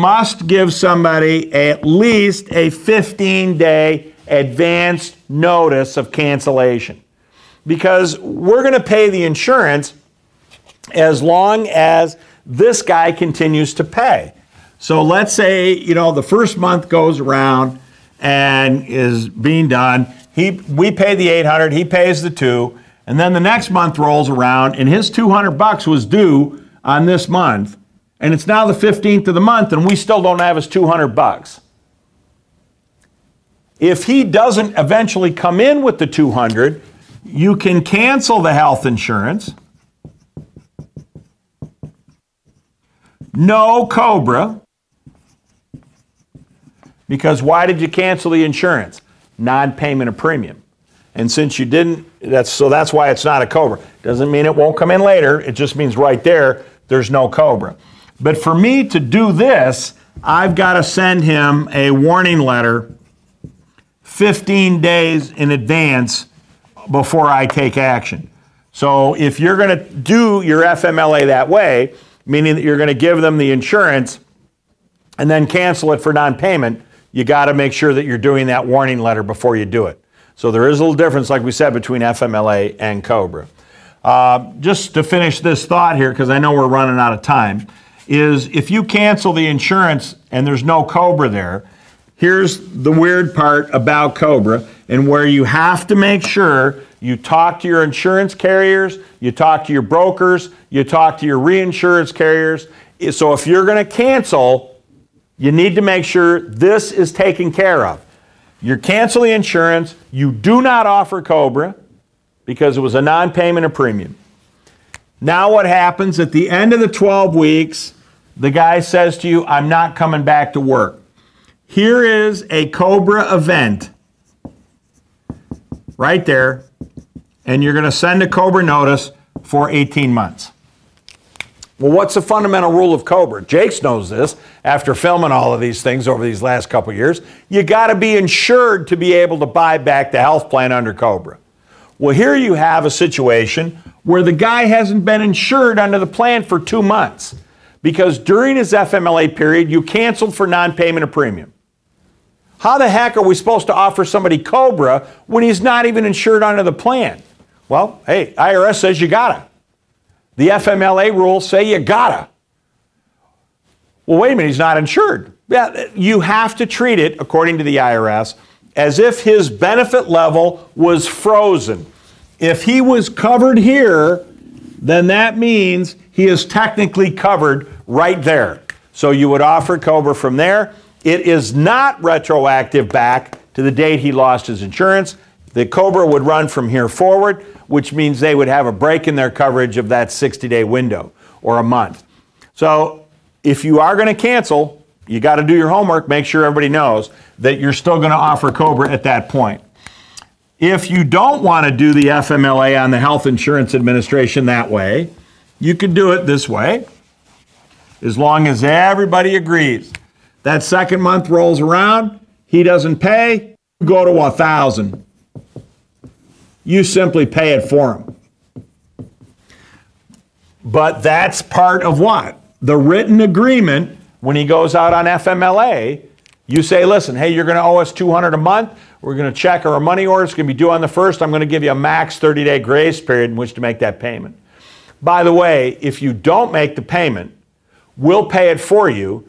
must give somebody at least a 15-day advance notice of cancellation, because we're going to pay the insurance as long as this guy continues to pay. So let's say, you know, the first month goes around and is being done. We pay the $800, he pays the $200, and then the next month rolls around and his $200 was due on this month, and it's now the 15th of the month and we still don't have his $200. If he doesn't eventually come in with the $200, you can cancel the health insurance. No COBRA. Because why did you cancel the insurance? Non-payment of premium. And since you didn't, that's why it's not a COBRA. Doesn't mean it won't come in later. It just means right there's no COBRA. But for me to do this, I've got to send him a warning letter 15 days in advance before I take action. So if you're going to do your FMLA that way, meaning that you're going to give them the insurance and then cancel it for non-payment, you got to make sure that you're doing that warning letter before you do it. So there is a little difference, like we said, between FMLA and COBRA. Just to finish this thought here, because I know we're running out of time, is if you cancel the insurance and there's no COBRA there, here's the weird part about COBRA, and where you have to make sure you talk to your insurance carriers, you talk to your brokers, you talk to your reinsurance carriers. So if you're going to cancel, you need to make sure this is taken care of. You cancel the insurance, you do not offer COBRA because it was a non-payment of premium. Now what happens at the end of the 12 weeks, the guy says to you, I'm not coming back to work. Here is a COBRA event right there, and you're going to send a COBRA notice for 18 months. Well, what's the fundamental rule of COBRA? Jakes knows this after filming all of these things over these last couple of years. You got to be insured to be able to buy back the health plan under COBRA. Well, here you have a situation where the guy hasn't been insured under the plan for 2 months because during his FMLA period, you canceled for non-payment of premium. How the heck are we supposed to offer somebody COBRA when he's not even insured under the plan? Well, hey, IRS says you gotta. The FMLA rules say you gotta. Well, wait a minute, he's not insured. Yeah, you have to treat it, according to the IRS, as if his benefit level was frozen. If he was covered here, then that means he is technically covered right there. So you would offer COBRA from there. It is not retroactive back to the date he lost his insurance. The COBRA would run from here forward, which means they would have a break in their coverage of that 60-day window or a month. So if you are going to cancel, you got to do your homework, make sure everybody knows that you're still going to offer COBRA at that point. If you don't want to do the FMLA on the Health Insurance Administration that way, you could do it this way, as long as everybody agrees. That second month rolls around, he doesn't pay, you go to 1,000. You simply pay it for him. But that's part of what? The written agreement. When he goes out on FMLA, you say, listen, hey, you're going to owe us $200 a month. We're going to check our money order. It's going to be due on the 1st. I'm going to give you a max 30-day grace period in which to make that payment. By the way, if you don't make the payment, we'll pay it for you,